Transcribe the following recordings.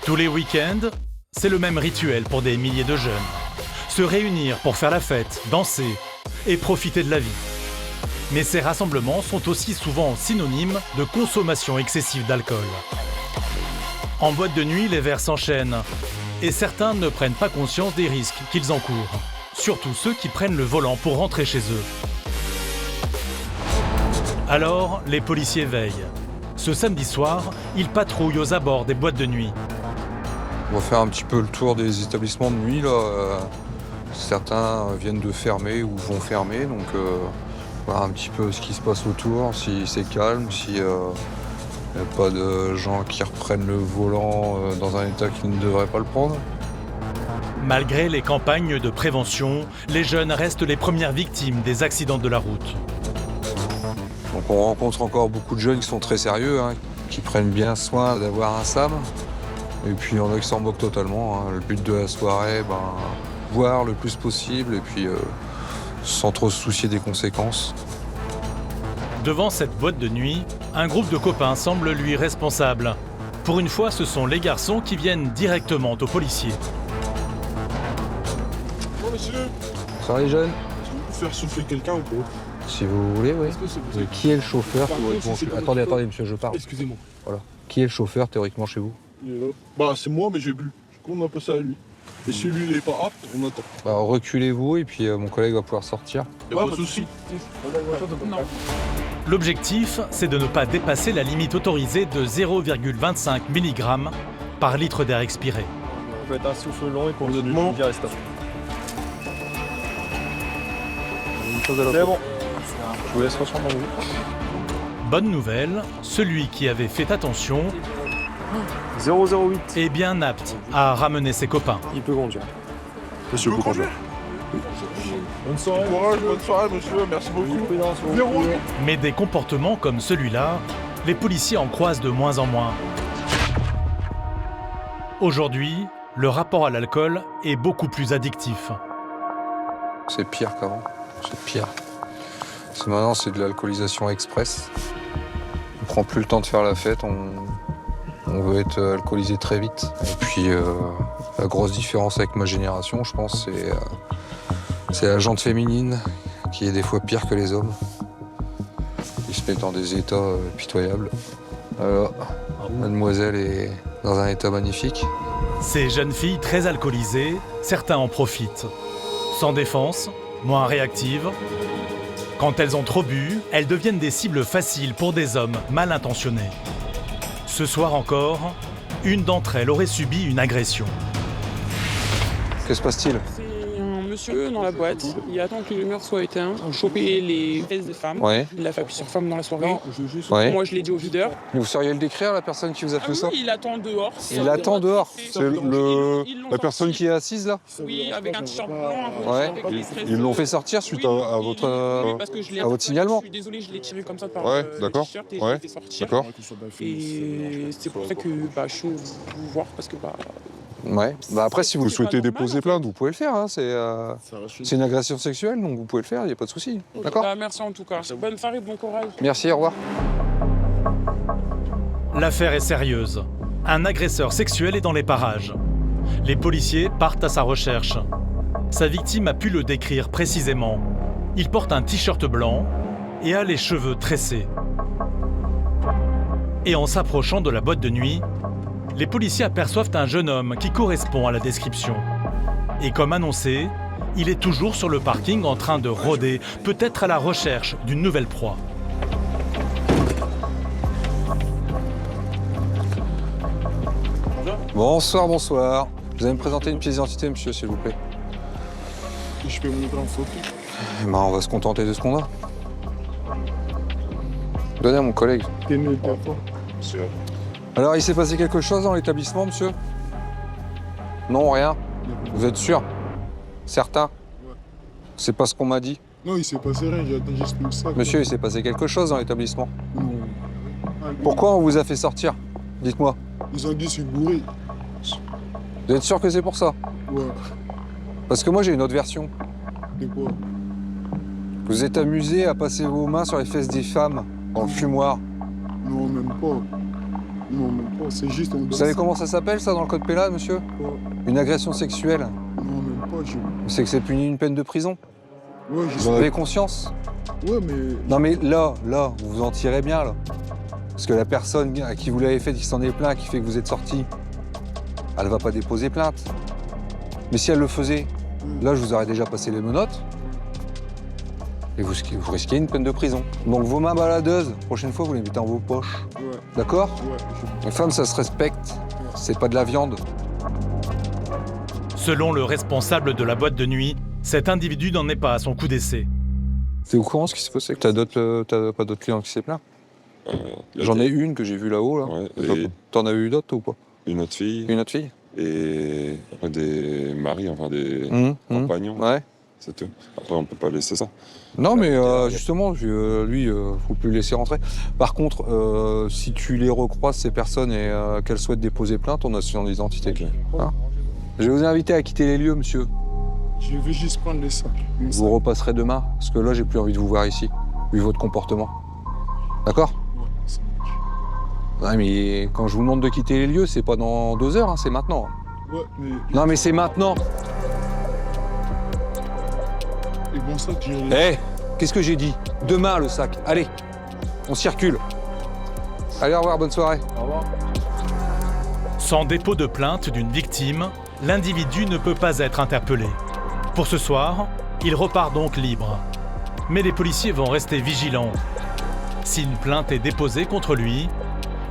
Tous les week-ends, c'est le même rituel pour des milliers de jeunes. Se réunir pour faire la fête, danser et profiter de la vie. Mais ces rassemblements sont aussi souvent synonymes de consommation excessive d'alcool. En boîte de nuit, les verres s'enchaînent et certains ne prennent pas conscience des risques qu'ils encourent. Surtout ceux qui prennent le volant pour rentrer chez eux. Alors, les policiers veillent. Ce samedi soir, ils patrouillent aux abords des boîtes de nuit. On va faire un petit peu le tour des établissements de nuit, là. Certains viennent de fermer ou vont fermer, donc voir un petit peu ce qui se passe autour, si c'est calme, s'il n'y a pas de gens qui reprennent le volant dans un état qu'ils ne devraient pas le prendre. Malgré les campagnes de prévention, les jeunes restent les premières victimes des accidents de la route. Donc on rencontre encore beaucoup de jeunes qui sont très sérieux, hein, qui prennent bien soin d'avoir un SAM. Et puis il y en a qui s'en moquent totalement. Hein. Le but de la soirée, boire le plus possible et puis sans trop se soucier des conséquences. Devant cette boîte de nuit, un groupe de copains semble lui responsable. Pour une fois, ce sont les garçons qui viennent directement aux policiers. Bonjour monsieur, Ça va les jeunes? est-ce que vous pouvez faire souffler quelqu'un ou pas? Si vous voulez, oui. Est-ce que c'est possible? Qui est le chauffeur? Par contre, si c'est pas Attendez, votre faute- monsieur, je parle. Excusez-moi. Voilà. Qui est le chauffeur théoriquement chez vous? C'est moi, mais j'ai bu. Du coup, on a passé à lui. Et si lui, il n'est pas apte, on attend. Reculez-vous et puis mon collègue va pouvoir sortir. Y'a pas de souci. L'objectif, c'est de ne pas dépasser la limite autorisée de 0,25 mg par litre d'air expiré. Vous faites un souffle long et pour Vous êtes vous bon? dire stop. C'est bon. Je vous laisse reprendre dans vous. Bonne nouvelle, celui qui avait fait attention 008. est bien apte à ramener ses copains. Il peut conduire. Monsieur, vous conduire. Bonne soirée. Bonne soirée, monsieur. Merci beaucoup. Prudence, vous. Zéro. Mais des comportements comme celui-là, les policiers en croisent de moins en moins. Aujourd'hui, le rapport à l'alcool est beaucoup plus addictif. C'est pire qu'avant. C'est pire. Maintenant, c'est de l'alcoolisation express. On prend plus le temps de faire la fête, on veut être alcoolisé très vite. Et puis, la grosse différence avec ma génération, je pense, c'est la jante féminine qui est des fois pire que les hommes. Ils se mettent dans des états pitoyables. Alors, mademoiselle est dans un état magnifique. Ces jeunes filles très alcoolisées, certains en profitent. Sans défense, moins réactives. Quand elles ont trop bu, elles deviennent des cibles faciles pour des hommes mal intentionnés. Ce soir encore, une d'entre elles aurait subi une agression. Que se passe-t-il? C'est un monsieur dans la boîte, il attend que les lumières soient éteintes pour choper les fesses des femmes. Ouais. Il a fait plusieurs femmes dans la soirée. Ouais. Moi, je l'ai dit au videur. Vous sauriez le décrire, la personne qui vous a fait ça? Oui, il attend dehors. Il attend dehors. C'est La personne qui est assise là? Oui, avec un t-shirt blanc. Ouais. avec les tresses. Ils l'ont fait sortir suite Oui, à oui, votre... oui, parce que je l'ai à votre signalement. Je suis désolé, je l'ai tiré comme ça par Ouais, le d'accord. t-shirt et Ouais, je l'ai fait sortir. D'accord. Et c'est pour ça que je suis venu vous voir parce que Ouais. Après, si vous C'est souhaitez pas normal, déposer en fait. plainte, vous pouvez le faire. Hein. C'est une agression sexuelle, donc vous pouvez le faire, il n'y a pas de souci. D'accord? Merci en tout cas. Bonne soirée, bon courage. Merci, au revoir. L'affaire est sérieuse. Un agresseur sexuel est dans les parages. Les policiers partent à sa recherche. Sa victime a pu le décrire précisément. Il porte un t-shirt blanc et a les cheveux tressés. Et en s'approchant de la boîte de nuit, les policiers aperçoivent un jeune homme qui correspond à la description. Et comme annoncé, il est toujours sur le parking en train de rôder, peut-être à la recherche d'une nouvelle proie. Bonsoir, bonsoir. Vous allez me présenter une pièce d'identité, monsieur, s'il vous plaît. Je peux montrer en photo. Eh ben, on va se contenter de ce qu'on a. Donnez à mon collègue. T'es né d'accord, monsieur. Alors, il s'est passé quelque chose dans l'établissement, monsieur? Non, rien. Vous êtes sûr? Certain? C'est pas ce qu'on m'a dit. Non, il s'est passé rien, j'ai attendu juste le sac. Monsieur, il s'est passé quelque chose dans l'établissement. Non. Pourquoi on vous a fait sortir? Dites-moi. Ils ont dit que je suis bourré. Vous êtes sûr que c'est pour ça? Ouais. Parce que moi, j'ai une autre version. C'est quoi? Vous êtes amusé à passer vos mains sur les fesses des femmes, dans le fumoir. Non, même pas. Non, même pas, c'est juste un Vous savez comment ça s'appelle, ça, dans le code pénal, monsieur? Une agression sexuelle. Non, même pas, j'ai bu. C'est que c'est puni d'une peine de prison. Ouais, Vous en avez conscience? Ouais, mais... Non, mais là, vous vous en tirez bien, là. Parce que la personne à qui vous l'avez fait, qui s'en est plaint, qui fait que vous êtes sorti, elle va pas déposer plainte. Mais si elle le faisait, là, je vous aurais déjà passé les menottes. Et vous risquez une peine de prison. Donc vos mains baladeuses, prochaine fois, vous les mettez dans vos poches. Ouais, D'accord? ouais, Les femmes, ça se respecte. C'est pas de la viande. Selon le responsable de la boîte de nuit, cet individu n'en est pas à son coup d'essai. T'es au courant ce qui s'est passé? T'as pas d'autres clients qui s'est plaint? J'en ai une que j'ai vue là-haut, là. Ouais, et T'en as eu d'autres ou pas? une autre fille Une autre fille? et après des maris, enfin des compagnons. Ouais. C'est tout. Après, on peut pas laisser ça. Non, mais justement, lui, faut plus le laisser rentrer. Par contre, si tu les recroises, ces personnes, et qu'elles souhaitent déposer plainte, on a son identité. Ok. Hein? Je vais vous inviter à quitter les lieux, monsieur. Je vais juste prendre les sacs. Mon sac. Vous repasserez demain, parce que là, j'ai plus envie de vous voir ici, vu votre comportement. D'accord? Ouais, ça marche. Ouais, mais quand je vous demande de quitter les lieux, c'est pas dans 2 heures, hein, c'est maintenant. Ouais, mais... Non, mais c'est maintenant. Et bon sac, j'ai... Eh, qu'est-ce que j'ai dit? Demain, le sac. Allez, on circule. Allez, au revoir, bonne soirée. Au revoir. Sans dépôt de plainte d'une victime, l'individu ne peut pas être interpellé. Pour ce soir, il repart donc libre. Mais les policiers vont rester vigilants. Si une plainte est déposée contre lui,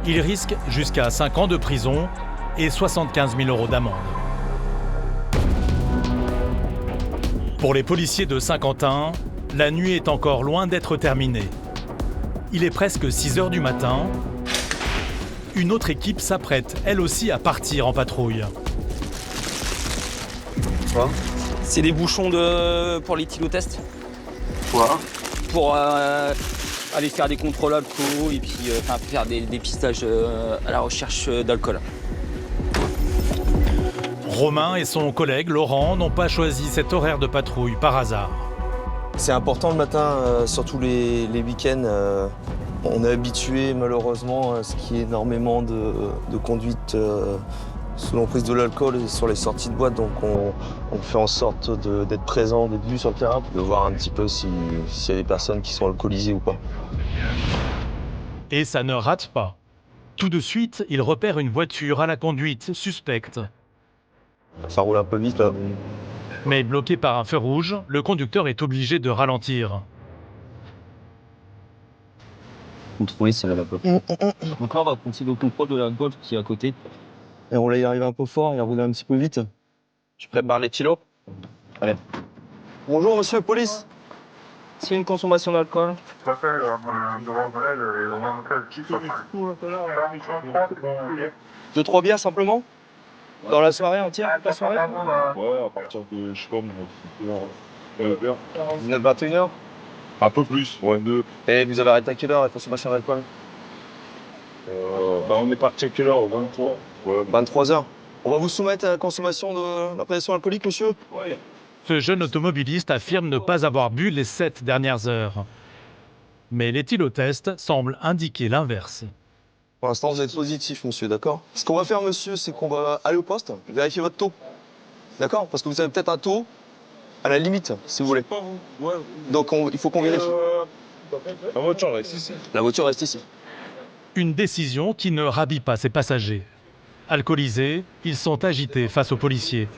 il risque jusqu'à 5 ans de prison et 75 000 € d'amende. Pour les policiers de Saint-Quentin, la nuit est encore loin d'être terminée. Il est presque 6 heures du matin. Une autre équipe s'apprête, elle aussi, à partir en patrouille. C'est des bouchons pour l'éthylotest. Quoi? Pour aller faire des contrôles alcool et puis faire des dépistages à la recherche d'alcool. Romain et son collègue Laurent n'ont pas choisi cet horaire de patrouille par hasard. C'est important le matin, surtout les week-ends. On est habitué malheureusement à ce qu'il y ait énormément de conduite sous l'emprise de l'alcool et sur les sorties de boîte. Donc on fait en sorte d'être présent, d'être vu sur le terrain, de voir un petit peu s'il y a des personnes qui sont alcoolisées ou pas. Et ça ne rate pas. Tout de suite, il repère une voiture à la conduite suspecte. Ça roule un peu vite là. Mais bloqué par un feu rouge, le conducteur est obligé de ralentir. Contrôler, ça va pas. Donc là, on va continuer au contrôle de l'alcool qui est à côté. Et on l'a y arrivé un peu fort, il a roulé un petit peu vite. Je prépare les kilos. Allez. Bonjour monsieur police. C'est une consommation d'alcool. Deux, trois bières simplement. Dans la soirée entière, toute la soirée. Ouais, à partir de, je sais pas, vers 21h. un peu plus, ouais, 2. Et vous avez arrêté à quelle heure la consommation d'alcool? On est parti à quelle heure? 23. Ouais, 23h. On va vous soumettre à la consommation de la pression alcoolique, monsieur? ouais. Ce jeune automobiliste affirme ne pas avoir bu les 7 dernières heures. Mais l'éthylotest semble indiquer l'inverse. Pour l'instant, vous êtes positif, monsieur, d'accord? Ce qu'on va faire, monsieur, c'est qu'on va aller au poste, vérifier votre taux. D'accord? Parce que vous avez peut-être un taux à la limite, si vous voulez. Ouais. Donc, il faut qu'on vérifie. La voiture reste ici. La voiture reste ici. Une décision qui ne ravit pas ses passagers. Alcoolisés, ils sont agités face aux policiers.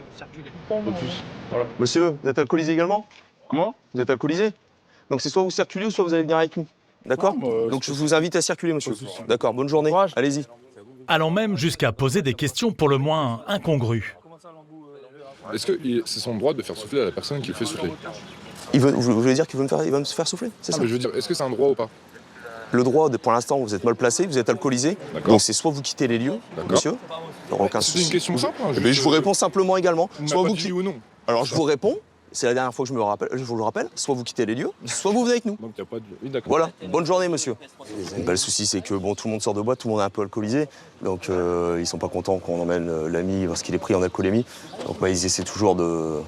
Monsieur, vous êtes alcoolisé également? Comment? Vous êtes alcoolisé? Donc, c'est soit vous circulez ou soit vous allez venir avec nous. D'accord? Non, Donc, je vous invite à circuler, monsieur. Pas de souci. D'accord, bonne journée. Allez-y. Allant même jusqu'à poser des questions pour le moins incongrues. Est-ce que c'est son droit de faire souffler à la personne qui le fait souffler? Vous voulez dire qu'il va me faire souffler? C'est ça? Mais je veux dire, est-ce que c'est un droit ou pas? Le droit, pour l'instant, vous êtes mal placé, vous êtes alcoolisé. D'accord. Donc c'est soit vous quittez les lieux, D'accord. monsieur. Alors, aucun C'est souci. une question simple. Hein, Mais je vous réponds simplement également. Soit vous oui ou non. Alors je vous réponds, c'est la dernière fois que je vous le rappelle, soit vous quittez les lieux, soit vous venez avec nous. Donc il n'y a pas de. Oui, d'accord. Voilà, bonne journée monsieur. Le souci c'est que bon, tout le monde sort de boîte, tout le monde est un peu alcoolisé, donc ils sont pas contents qu'on emmène l'ami parce qu'il est pris en alcoolémie. Donc ils essaient toujours de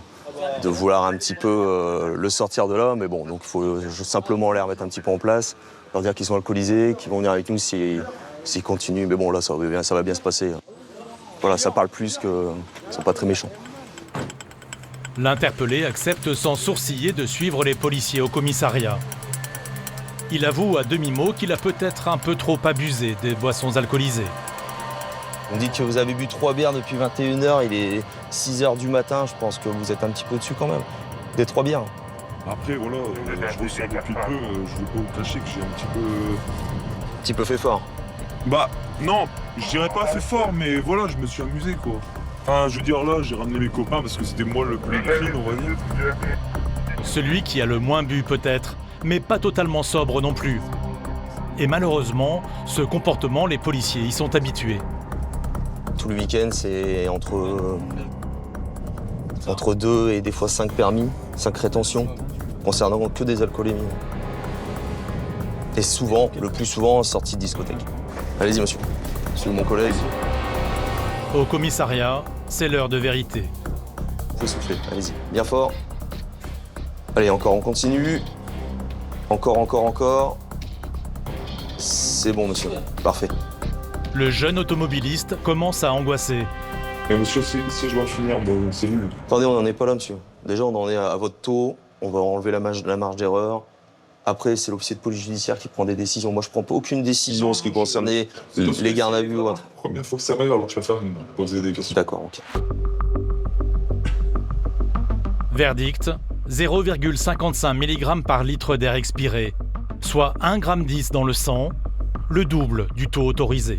vouloir un petit peu le sortir de là, mais bon, donc il faut simplement les remettre un petit peu en place, leur dire qu'ils sont alcoolisés, qu'ils vont venir avec nous s'ils s'ils continuent, mais bon là ça va bien se passer. Voilà, ça parle plus que ils sont pas très méchants. L'interpellé accepte sans sourciller de suivre les policiers au commissariat. Il avoue à demi-mot qu'il a peut-être un peu trop abusé des boissons alcoolisées. On dit que vous avez bu 3 bières depuis 21h, il est 6h du matin, je pense que vous êtes un petit peu dessus quand même. Des 3 bières. Après, voilà, je ressens depuis peu, je ne vais pas vous cacher que j'ai Un petit peu fait fort. Bah, non, je dirais pas fait fort, mais voilà, je me suis amusé, quoi. Enfin, je veux dire, là, j'ai ramené mes copains parce que c'était moi le plus clean, on va dire. Celui qui a le moins bu peut-être, mais pas totalement sobre non plus. Et malheureusement, ce comportement, les policiers y sont habitués. Tout le week-end, c'est entre 2 et des fois 5 permis, 5 rétentions, concernant que des alcoolémies. Et souvent, le plus souvent, sortie de discothèque. Allez-y, monsieur. Monsieur mon collègue. Au commissariat, c'est l'heure de vérité. Vous pouvez souffler, allez-y. Bien fort. Allez, encore, on continue. Encore. C'est bon, monsieur. Parfait. Le jeune automobiliste commence à angoisser. Mais monsieur, si je dois finir, bon, c'est nul. Attendez, on n'en est pas là, monsieur. Déjà, on en est à votre taux. On va enlever la marge d'erreur. Après, c'est l'officier de police judiciaire qui prend des décisions. Moi, je prends aucune décision en ce qui concerne les gardes à vue ou autre. Première fois que ça m'arrive, alors je préfère me poser des questions. D'accord, ok. Verdict, 0,55 mg par litre d'air expiré, soit 1,10 g dans le sang, le double du taux autorisé.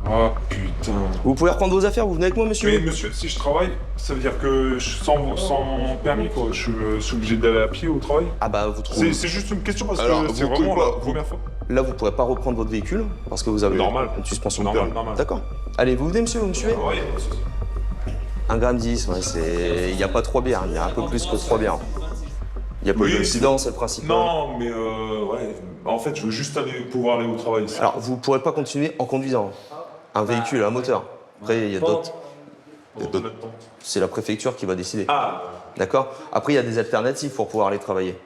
Ah putain. Vous pouvez reprendre vos affaires, vous venez avec moi, monsieur? Mais monsieur, si je travaille, ça veut dire que sans permis, quoi, je suis obligé d'aller à pied au travail? Ah bah, vous trouvez... C'est juste une question parce Alors, que c'est vraiment la première fois. Là, vous ne pourrez pas reprendre votre véhicule parce que vous avez Normal. une suspension de Normal, permis. normal. D'accord. Allez, vous venez, monsieur, vous me suivez? Ouais, 1,10 g, ouais, c'est... Il n'y a pas 3 bières, il y a un peu plus que 3 bières. Il n'y a pas eu d'accident, c'est le principal. Non, mais ouais. En fait, je veux juste pouvoir aller au travail. Alors, vous ne pourrez pas continuer en conduisant un véhicule, un moteur. Après, il y a d'autres... C'est la préfecture qui va décider. Ah. D'accord. Après, il y a des alternatives pour pouvoir aller travailler.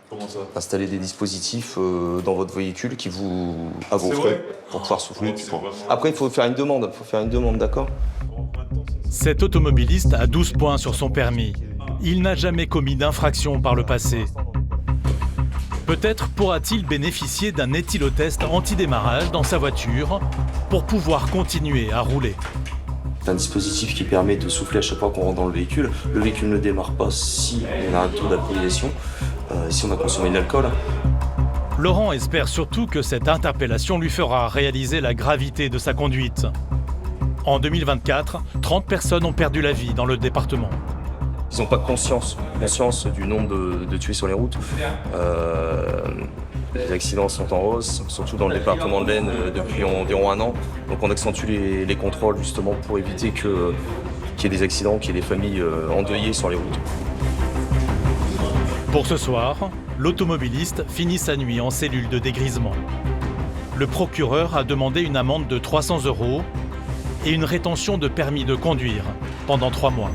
Comment ça? Installer des dispositifs dans votre véhicule qui vous... à vos frais, pour pouvoir souffler. Après, il faut faire une demande. D'accord? Cet automobiliste a 12 points sur son permis. Il n'a jamais commis d'infraction par le passé. Peut-être pourra-t-il bénéficier d'un éthylotest anti-démarrage dans sa voiture pour pouvoir continuer à rouler. C'est un dispositif qui permet de souffler à chaque fois qu'on rentre dans le véhicule. Le véhicule ne démarre pas si on a un taux d'alcoolisation, si on a consommé de l'alcool. Laurent espère surtout que cette interpellation lui fera réaliser la gravité de sa conduite. En 2024, 30 personnes ont perdu la vie dans le département. Ils n'ont pas conscience du nombre de tués sur les routes. Les accidents sont en hausse, surtout dans le département de l'Aisne depuis environ 1 an. Donc on accentue les contrôles justement pour éviter qu'il y ait des accidents, qu'il y ait des familles endeuillées sur les routes. Pour ce soir, l'automobiliste finit sa nuit en cellule de dégrisement. Le procureur a demandé une amende de 300 € et une rétention de permis de conduire pendant 3 mois.